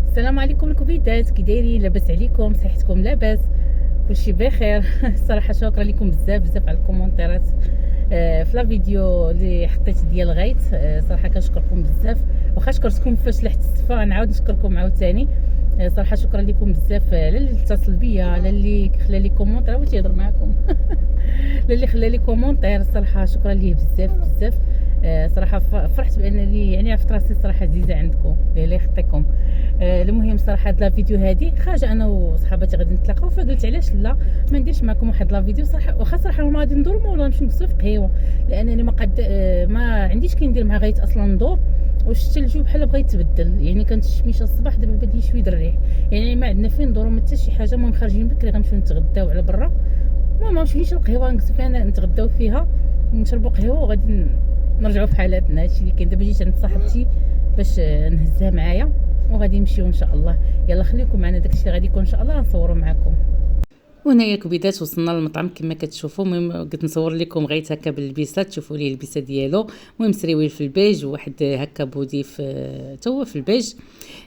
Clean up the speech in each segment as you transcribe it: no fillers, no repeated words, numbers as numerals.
السلام عليكم الكبيدات، كي دايرين؟ لاباس عليكم؟ صحتكم لاباس؟ كلشي بخير. الصراحه شكرا لكم بزاف على الكومونتيرات في لا فيديو اللي حطيت ديال غايت. صراحه كنشكركم بزاف، واخا شكرتكم فاش لحت الصفا نعاود نشكركم عاوتاني. صراحه شكرا لكم بزاف، لا اللي اتصل بيا، لا اللي خلى لي كومونتير بغيت يهضر معكم. لا اللي خلى لي كومونتير، الصراحه شكرا ليه بزاف. صراحه فرحت بانني يعني عرفت راسي صراحه عزيزه عندكم، الله يخطيكم. المهم صراحه هاد لا فيديو هادي خارجه انا وصحاباتي غادي نتلاقاو، فقلت علاش لا ما نديرش معكم واحد لا فيديو. صراحه واخا صراحه ما غادي ندور ولا نمشي نقص في قهيوه، لانني ما عنديش كي ندير مع غايت اصلا ندور. وشت الجو بحال بغا يتبدل، يعني كانت الشميشه الصباح دابا بدا شويه الريح، يعني ما عندنا فين ندورو ما حتى شي حاجه. المهم خارجين بكري غنمشيو نتغداو على برا. المهم غنمشيو نشرب قهوه نقص فيها نتغداو فيها، نشربوا قهوه وغادي نرجعوا في حالاتنا. هادشي اللي كاين. دابا جيت عند صاحبتي باش نهزها معايا وغادي نمشيو ان شاء الله. يلا خليكم معنا، داكشي اللي غادي يكون ان شاء الله غنصوروا معكم. وهنايا كبيدات وصلنا للمطعم كما كتشوفوا. المهم قلت نصور لكم غير هكا باللبسه، تشوفوا ليه اللبسه ديالو. المهم سريويل في البيج وواحد هكا بودي في تو في البيج.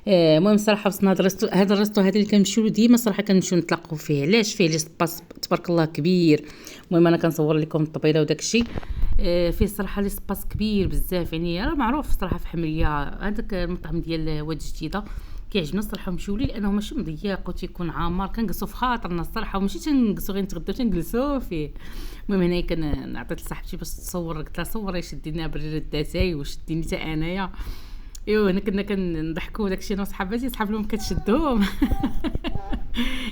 المهم صراحه وصلنا هذا الريستو هذا اللي كنمشيو ديما صراحه كنمشيو نتلاقوا فيه. علاش؟ فيه لي سباس تبارك الله كبير. المهم انا كنصور لكم الطبيله وداك الشيء. فيه صراحه لي سباس كبير بزاف، يعني راه معروف صراحه في حمريه هذاك المطعم ديال واد جديده. كيعجبنا الصراحه نمشيو ليه لانه ماشي مضيق وتيكون عامر، كنجلسوا في خاطرنا الصراحه، وماشي تنجلسوا غير نتغداو، تنجلسوا فيه. المهم هنايا عطيت لصاحبتي باش تصور، قلت لها صوري شدينا بريره داتاي وشديني حتى انايا. ايوا هنا كنا كنضحكوا داكشي انا وصحاباتي، صحاب لهم كتشدهم.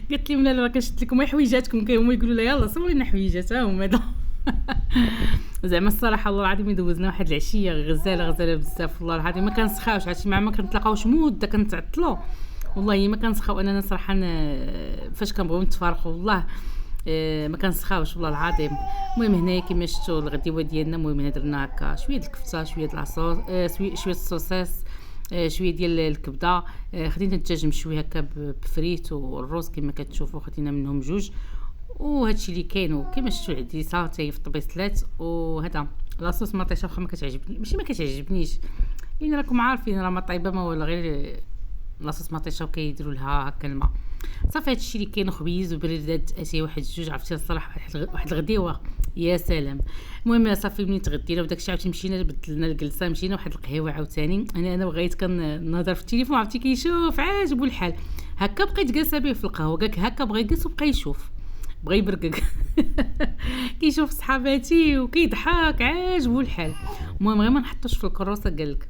قالت لي من راه كنشد لكم حويجاتكم، هما يقولوا لها يلا صوري لنا حويجات ها هما هذا. زعما الصراحه الله العظيم دوزنا واحد العشيه غزاله بزاف، والله العظيم ما كنسخاوش. عرفتي مع ما كنتلاقاوش مده كنتعطلوا، والله ما كنسخاو اننا صراحه فاش كنبغيو نتفارقوا والله ما كنسخاوش والله العظيم. المهم هنايا كما شفتوا الغديوه ديالنا. المهم هنا درنا هكا شويه الكفته، شويه العصوص، شويه الصوصيص، شويه ديال الكبده. خدينا الدجاج مشوي هكا بفريت والروز كما كتشوفوا، خدينا منهم جوج. وهادشي اللي كاين. وكما شفتوا عندي ساطي في الطبيصلات. وهذا لاصوص مطيشه واخا ما كتعجبني، ماشي ما كتعجبنيش، يعني راكم عارفين راه ما طايبه ما ولا غير لاصوص مطيشه وكيديروا لها هكا الماء. صافي هادشي اللي كاين. خبيز وبريدات اسي واحد جوج، عرفتي الصراحه واحد الغديوه يا سلام. المهم صافي ملي تغدينا وداكشي عاوتاني مشينا بدلنا الجلسه، مشينا واحد القهوه عاوتاني. انا بغيت كنهضر في التليفون، عرفتي كيشوف عاجبو الحال هكا، بقيت جالسه به في القهوه، قالك هكا بغى يجلس وبقى يشوف، بغى يبرقق. كيشوف صحاباتي وكيضحك عاجبو الحال. المهم غير ما نحطوش في الكروسه قالك.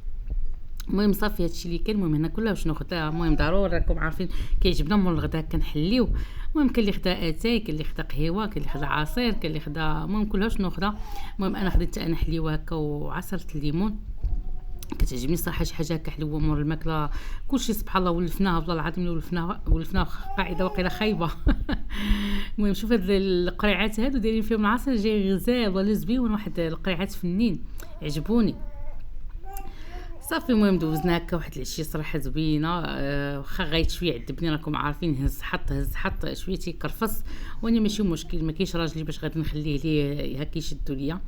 المهم صافي هادشي اللي كاين. المهم هنا كلها واش ناخذها. المهم ضروري راكم عارفين كيعجبنا مول الغداء كنحليو. المهم كاين اللي خدا اتاي، كاين اللي خدا قهوه، كاين اللي خدا عصير، كاين اللي خدا، المهم كلها واش ناخذها. المهم انا خديت انا حليوه هكا وعصرت الليمون. كتعجبني صراحه شي حاجه هكا حلوه مور الماكله. كلشي سبحان الله ولفناها، والله العظيم ولفناها قاعده واقيلا خايبه. المهم شوف هاد القريعات هادو دايرين فيهم العصير جاي غزال ولا زبيون، واحد القريعات فنين عجبوني صافي. المهم دوزنا هكا واحد العشيه صراحه زوينه. واخا غايت شويه عذبني، راكم عارفين هز حط شويه تيكرفص، وانا ماشي مشكل، ما كاينش راجلي باش غادي نخليه ليه هكا يشدوا ليا.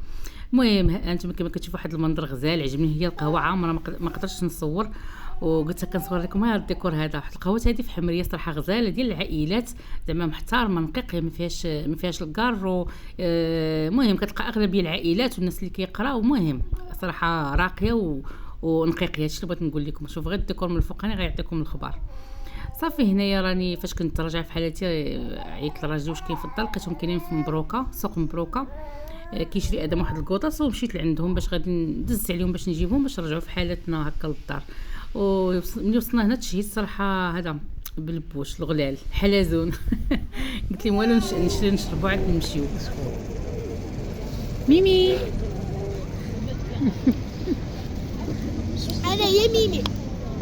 المهم انتم كما كتشوفوا واحد المنظر غزال عجبني. هي القهوه عامره ما قدرتش نصور، وقلت كنصور لكم هذا الديكور هذا. واحد القهوه هذه في حمريه صراحه غزاله ديال العائلات، زعما محترمه نقيه، ما فيهاش الكار. المهم كتلقى اغلبيه العائلات والناس اللي كيقراو. المهم صراحه راقيه ونقيقيه. هادشي اللي بغيت نقول لكم. شوف غير الديكور من الفوقاني غيعطيكم الخبر. صافي هنايا راني فاش كنت راجعه في حالتي عيطت لراجلي واش كاين في الدار، لقيتهم كاينين في مبروكه، سوق مبروكه. كيشري ادم واحد الكوطاس، ومشيت لعندهم باش غادي دزت عليهم باش نجيبهم باش نرجعوا في حالتنا هكا للدار. وملي وصلنا هنا تشهيت صراحه هذا بالبوش الغلال حلزون. قلت لهم والو نشري نشربوا عاد نمشيو. ميمي. انا يا ميمي.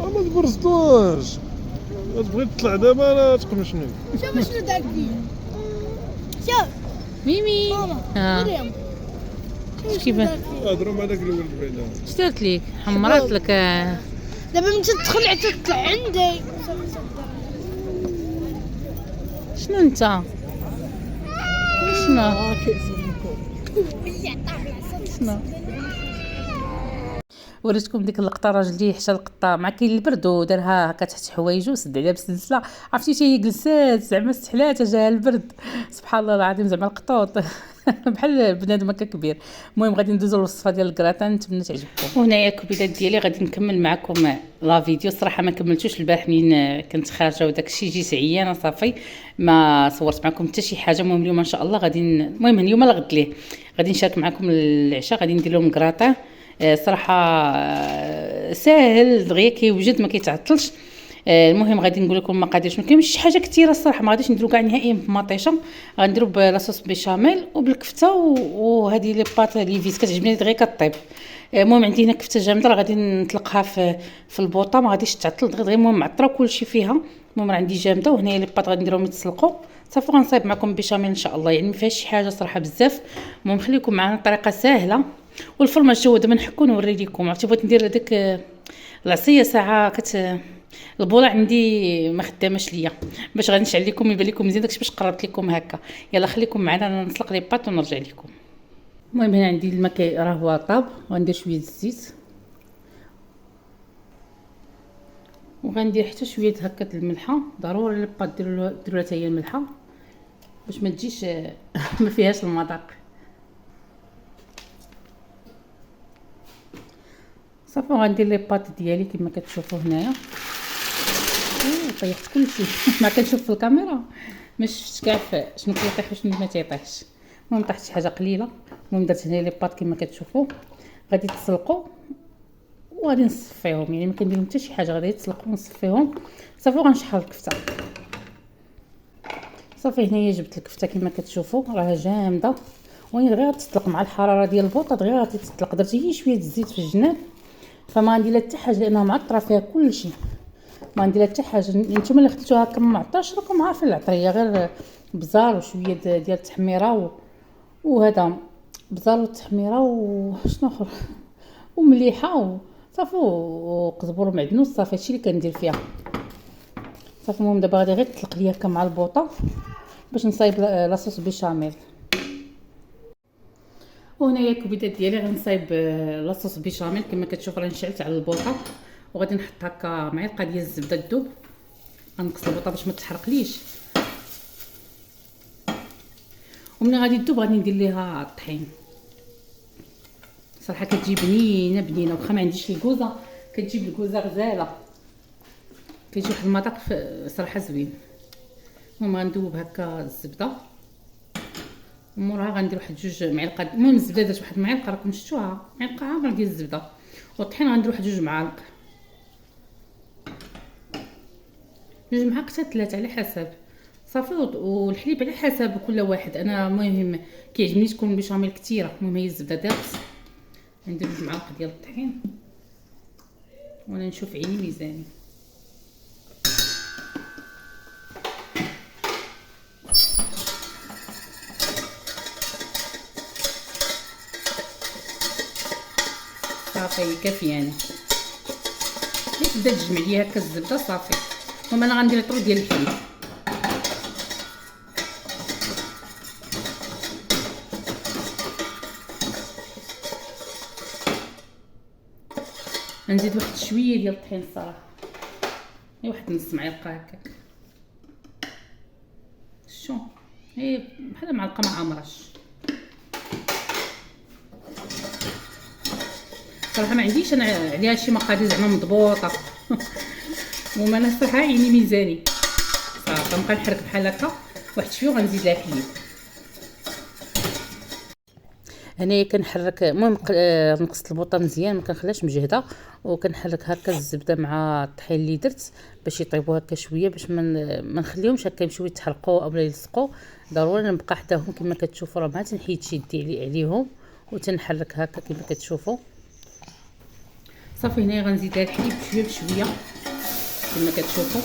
ما تبرزطوش، تبغي تطلع دابا لا تقمشني. شوف شنو داك فيه. شوف ميمي. ماما مريم. كيف هضروا مع داك الولد بعدا. اش درت لك؟ حمرات لك. دابا من تدخل عاد تطلع عندي. شنو انت؟ شنو؟ شنو؟ وريتكم ديك اللقطه الراجل اللي حشى القطه مع كاين البرد ودارها هكا تحت حوايجو وسد عليها بسلسله، عرفتي حتى هي جلسات زعما استحلات جاها البرد. سبحان الله العظيم زعما القطوط بحال بنادم هكا كبير. المهم غادي ندوزو للوصفه ديال الكراتان، نتمنى تعجبكم. وهنايا الكبيدات ديالي غادي نكمل معكم لا فيديو. الصراحه ما كملتوش البارح منين كنت خارجه وداك الشيء جيت عيانه صافي ما صورت معكم حتى شي حاجه. المهم اليوم ان شاء الله غادي المهم اليوم لا غد ليه غادي نشارك معكم العشاء، غادي ندير لهم كراتان. صراحه ساهل دغيا كيوجد ما كيتعطلش. المهم غادي نقول لكم المقادير شنو كاين. شي حاجه كثيره الصراحه ما غاديش نديرو كاع نهائيا بمطيشه، غنديرو بلاصوص بيشاميل وبالكفته وهذه لي باط لي فيس كتعجبني دغيا كطيب. المهم عندي هنا كفته جامده راه غادي نطلقها في البوطه ما غاديش تعطل دغيا. المهم معطره كلشي فيها. المهم راه عندي جامده وهنايا لي باط غادي نديرهم يتسلقوا صافي غنصايب معكم بيشاميل ان شاء الله. يعني ما فيهاش شي حاجه صراحه بزاف. المهم خليكم معنا الطريقه سهله. والفرماج هو دابا نحكو نوري لكم. عرفتي بغيت ندير هذاك العصيه ساعه البوله عندي ما خداماش ليا باش غادي نشعل لكم يبان لكم مزيان داكشي باش قربت لكم هكا. يلا خليكم معنا انا نسلق لي باط ونرجع لكم. المهم هنا عندي الماء راه هو طاب وغندير شويه الزيت وغندير حتى شويه هكا الملحه. ضروري لي باط ديروا لها حتى هي الملحه باش ما تجيش ما فيهاش المذاق. صافي غندير لي باط ديالي كما كتشوفوا هنايا. طيحت كلشي ما كنشوف في الكاميرا ما شفتش كاع شنو كيطيح وشنو ما تيطيحش. المهم طيحت شي حاجه قليله. المهم درت هنا لي باط كما كتشوفوا غادي يتسلقوا وغادي نصفيهم. يعني ما كنديرهم حتى شي حاجه غادي يتسلقوا ونصفيهم صافي وغنشحر الكفته. صافي هنايا جبت الكفته كما كتشوفوا راه جامده وين دغيا تطلق مع الحراره ديال البوطه دغيا غادي تطلق. درت غير شويه الزيت في الجناب فما غندير لها حتى حاجه لانها معطره فيها كلشي. ما ندير حتى حاجه. نتوما اللي خديتوها هكا ما معطاش راكم عارفين العطريه غير بزار وشويه ديال التحميره وهذا بزار والتحميره وشنو اخر ومليحه صافي وقزبر ومعدنوس صافي هادشي اللي كندير فيها صافي. المهم دابا غادي غير تطلق ليا هكا مع البوطه باش نصايب لاصوص بيشاميل. وهنايا الكبيدات ديالي غنصايب لاصوص بيشاميل كما كتشوف راه نشعلت على البوطه وغادي نحط هكا معلقه ديال الزبده تذوب. غنقص البوطه باش ما تحرقليش وملي غادي تذوب غادي ندير ليها الطحين. صراحه كتجي بنينه واخا ما عنديش الكوزه كتجيب الكوزه غزاله كيجي واحد المذاق صراحه زوين. المهم غندوب هكا الزبده ومورها غندير واحد جوج معالق. المهم الزبده درت واحد المعلقه راكم شفتوها معلقه عامره ديال الزبده والطحين غندير واحد جوج معالق جوج معالق حتى 3 على حسب صافي. والحليب على حسب كل واحد. انا المهم كيعجبني تكون بيشاميل كثيره. المهم هي الزبده دارت ندير جوج معالق ديال الطحين وانا نشوف عيني ميزاني. صافي كافياني اللي تبدا تجمع ليا هكا الزبده صافي. المهم انا غندير طرو ديال الحليب نزيد واحد شويه ديال الطحين الصراحه واحد نص معلقه هكاك. شو هي بحال معلقه ما عامراش صراحه ما عنديش انا عليها شي مقادير زعما مضبوطه. المهم انا الصراحه عيني ميزاني صافي نبقى نحرك بحال هكا واحد شويه وغنزيد لها الحليب. هنايا كنحرك. المهم نقصت البوطه مزيان ما كنخليهاش مجهده وكنحرك هكا الزبده مع الطحين اللي درت باش يطيبوا هكا شويه باش ما نخليهمش هكا يمشيو يتحرقوا اولا يلصقوا. ضروري نبقى حداهم كما كتشوفوا راه ما تنحيدش يدي عليهم وتنحرك هكا كما كتشوفوا صافي. هنا غنزيد لها الحليب شويه بشويه كما كتشوفوا.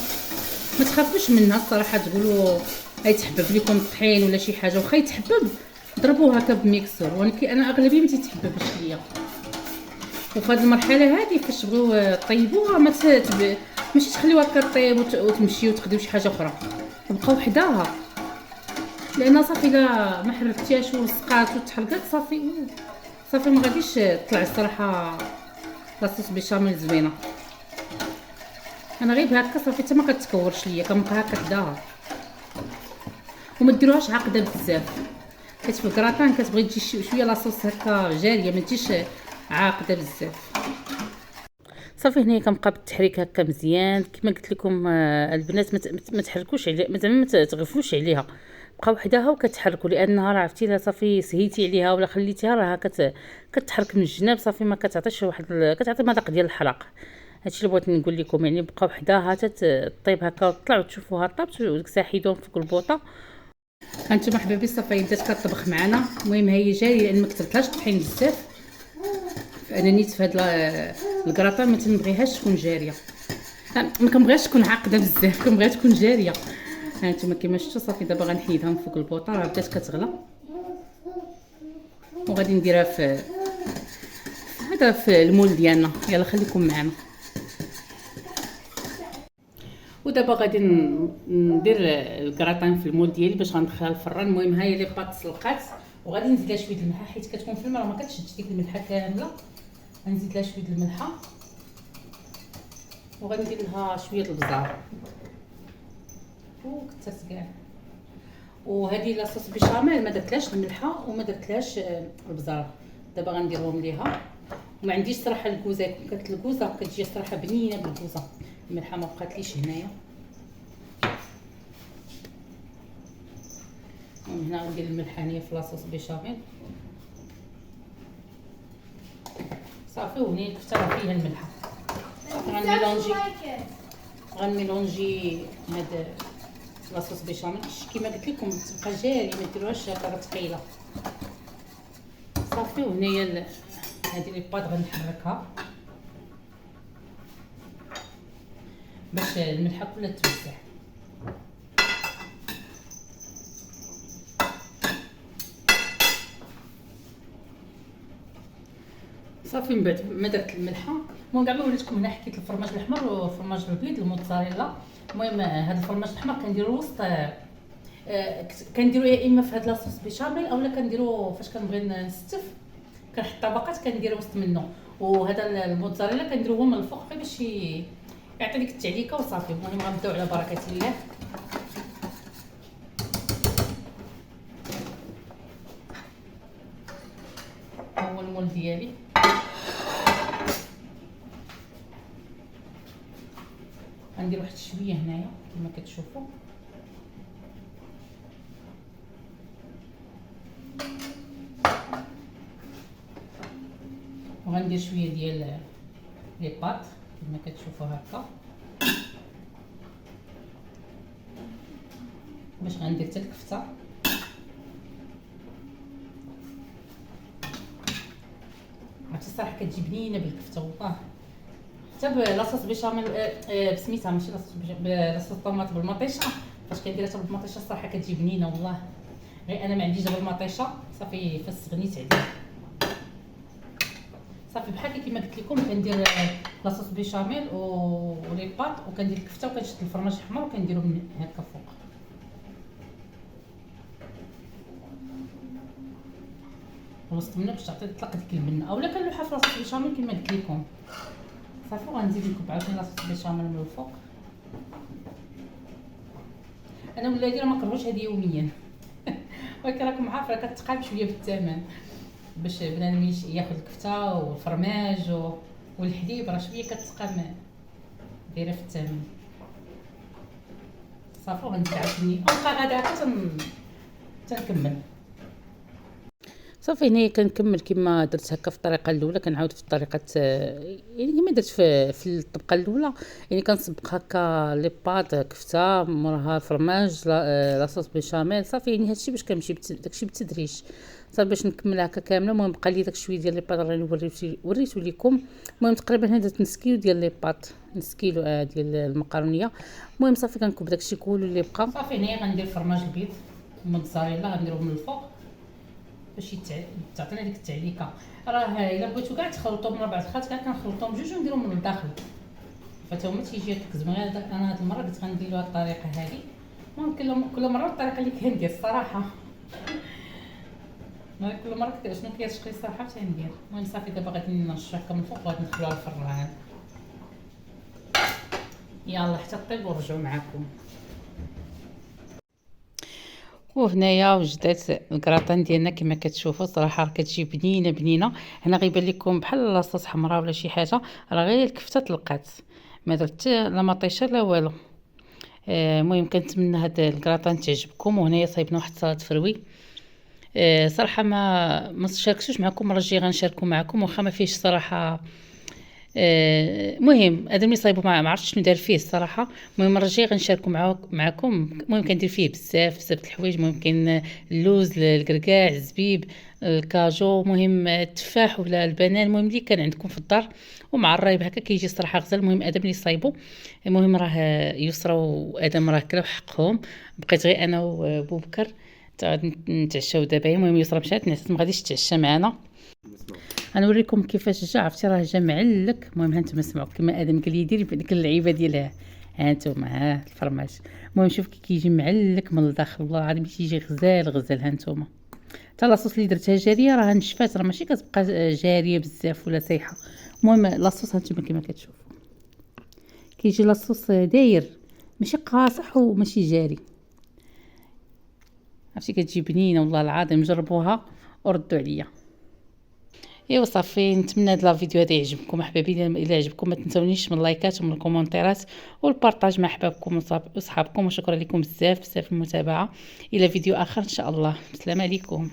ما تخافوش منها الصراحه تقولوا يتحبب لكم الطحين ولا شي حاجه واخا يتحبب ضربوه هكا بميكسور. ولكن انا اغلبيه ما تيتحببش ليا. وفي هذه المرحله هذه فاش تبغيو طيبوها ماشي تخليوها هكا طيب وتمشيو وتخديو شي حاجه اخرى تبقى وحدها لان صافي الا ما حركتيهاش ولصقات وتحرقات صافي ما غاديش تطلع الصراحه لاصوص بيشاميل زوينه. انا غير هكا صافي حتى ما كتكورش ليا، كنبقى هكا حداها. وما ديروهاش عاقده بزاف، حيت في الكراتان كتبغي تجي شويه لاصوص هكا جاريه، ما تجيش عاقده بزاف. صافي هنايا كنبقى بالتحريك هكا مزيان كما قلت لكم. البنات ما تحركوش عليها، زعما ما تغفلوش عليها، بقاو حداها وكتحركوا، لانها راه عرفتي لا صافي سهيتي عليها ولا خليتيها راه كتحرك من الجناب، صافي ما كتعطيش واحد كتعطي مذاق ديال الحرق. هادشي اللي بغيت نقول لكم، يعني بقاو حداها تطيب هكا وتطلع وتشوفوها طابت وديك الساعه حيدوهم فوق البوطه. هانتوما حبابي صافي بدات كطبخ معنا. المهم هي جاريه لان ما كثرتلهاش الطحين بزاف، فانا نيت في هاد الكراطان ما تنبغيهاش تكون جاريه، ما كنبغيهاش تكون عاقده بزاف، كنبغيها تكون جاريه. هانتوما كما شفتوا صافي دابا غنحيدها من فوق البوطه، راه بدات كتغلى وغادي نديرها في هذا في المول ديالنا. يلا خليكم معنا. ودابا غادي ندير الكراطان في المول ديالي باش غندخلها للفران. المهم ها هي لي بات تسلقات وغادي نزيد لها شويه الملحه، حيت كتكون في الماء راه ما كتشدش ديك الملحه كامله. غنزيد لها شويه الملحه وغادي ندير لها شويه البزار وكثرت كاع. وهذه لاصوص بيشاميل ما درتلاش الملحه وما درتلاش البزار، دابا غنديرهم ليها. وما عنديش صراحه الكوزه، كانت الكوزه كتجي صراحه بنينه بالكوزه، الملحه ما بقاتليش هنايا. هنا غندير الملحه هنايا في لاصوص بيشاميل صافي. وهنا الكفته راه فيها الملحه. غنميلونجي هاد لاصوص بيشاميل كيما قلت لكم تبقى جاريه، ما ديروهاش هكا ثقيله صافي. وهنايا هذه لي باد غنحركها باش الملحه كلها توزع. صافي من بعد ما درت الملحه. المهم كاع ما وريتكم هنا حكيت الفرماج الاحمر والفرماج الابيض الموتزاريلا. المهم هذا الفرماج الاحمر كنديرو وسط، كنديرو يا اما في هاد لاصوص بيشاميل اولا كنديرو فاش كنبغي نستف كنحط طبقات كنديرو وسط منه. وهذا الموتزاريلا كنديروه من الفوق غير باش يعطي ديك التعليكه وصافي. المهم غنبداو على بركه الله. هو المول ديالي غندير واحد شويه هنايا كما كتشوفوا. وغندير شويه ديال لي بات كما كتشوفوا هكا باش غندير حتى الكفته. عرفتي الصراحه كتجي بنينه بالكفته والله، حتى بلاصوص بيشاميل بسميتها ماشي لاصوص طوماط بالمطيشه. فاش كنديرها حتى بالمطيشه الصراحه كتجي بنينه والله، غير انا ما عنديش بالمطيشه صافي فاستغنيت عليها صافي. بحال كيما قلت لكم كندير لاصوص بيشاميل ولي بات وكندير الكفته وكنشد الفرماج الاحمر وكنديرو هكا فوق. وسط منه باش تعطي تطلق ديك المنه، اولا كنلوحها في لاصوص بيشاميل كيما قلت لكم صافي. وغنزيد نكب عاوتاني لاصوص بيشاميل من الفوق. انا ولادي راه ما كرهوش هذه يوميا ولكن راكم عارفه كتقال شويه بالثمن باش بنادم ياخذ الكفته والفرماج والحليب، راه شويه كتقام دايره في الثمن صافي. وغنزيد عاوتاني نبقى غادا حتى تنكمل صافي. هنايا كنكمل كما درت هكا في الطريقه الاولى، كنعاود في الطريقه يعني كما درت في الطبقه الاولى. يعني كنسبق هكا لي بات كفته موراها الفرماج لاصوص بيشاميل صافي. يعني هادشي باش كنمشي داكشي بالتدريج صافي باش نكملها هكا كامله. المهم بقى لي داك شويه ديال لي بات راني وريتو لكم. المهم تقريبا هنا درت نص كيلو ديال لي بات، نص كيلو ديال المقرونيه. المهم صافي كنكب داكشي كله اللي بقى صافي. هنايا غندير فرماج البيض موتزاريلا غنديروه من الفوق باش تعطينا ديك التعليكه. راه الا بغيتو كاع تخلطوهم من 4 الخلط كاع كنخلطوهم بجوج ونديروهم من الداخل فتا هما تيجي هكاك زوين. انا هاد المره قلت غندير له الطريقه هذه. المهم كل مره الطريقه اللي كندير الصراحه كل مره شنو كيرشقي الصراحه تندير. المهم صافي دابا غادي نرشح هكا من فوق وغادي ندخلوها الفران. يلا حتى طيب ونرجعوا معكم. وهنايا وجدات الكراطان ديالنا كما كتشوفوا صراحه راه كتجي بنينه بنينه. هنا غيبان لكم بحال لاصوص حمراء ولا شي حاجه، راه غير الكفته طلقات، ما درت حتى لا مطيشه لا والو. المهم كنتمنى هاد الكراطان تعجبكم. وهنايا صايبنا واحد السلطه فروي. صراحه ما شاركتوش معكم، المره الجايه غنشاركو معكم واخا ما فيهش صراحه. مهم هذا ملي صايبو ما عرفتش شنو دار فيه الصراحه. المهم المره الجايه غنشاركو معكم. المهم كندير فيه بزاف الحوايج. المهم كاين اللوز، الكركاع، الزبيب، الكاجو، المهم التفاح ولا البنان، المهم اللي كان عندكم في الدار ومع الرايب هكا كيجي صراحه غزال. المهم ادم اللي صايبو. المهم راه يسرى وادم راه كلاو حقهم، بقيت غير انا وبوبكر غادي نتعشاو دابا. المهم يسرى مشات نعسات ما غاديش تتعشى معنا. غنوريكم كيفاش جا. عرفتي راه جا معلك. المهم ها نتوما سمعوا كما ادم قال لي ديري ديك اللعيبه ديالها. ها نتوما ها الفرماج. المهم شوف كي كيجي معلك من الداخل، والله العظيم كيجي غزال. ها نتوما حتى لاصوص اللي درتها جاريه راه نشفات، راه ماشي كتبقى جاريه بزاف ولا سايحه. المهم لاصوص ها نتوما كما كتشوفوا كيجي لاصوص داير، ماشي قاصح وماشي جاري. عرفتي كتجي بنينه والله العظيم. جربوها وردوا عليا. ايوا صافي، نتمنى هاد لا فيديو هذا يعجبكم احبابي. الا عجبكم ما تنسونيش من اللايكات ومن الكومونتيرات والبارطاج مع احبابكم وصحابكم. وشكرا لكم بزاف المتابعه. الى فيديو اخر ان شاء الله. السلام عليكم.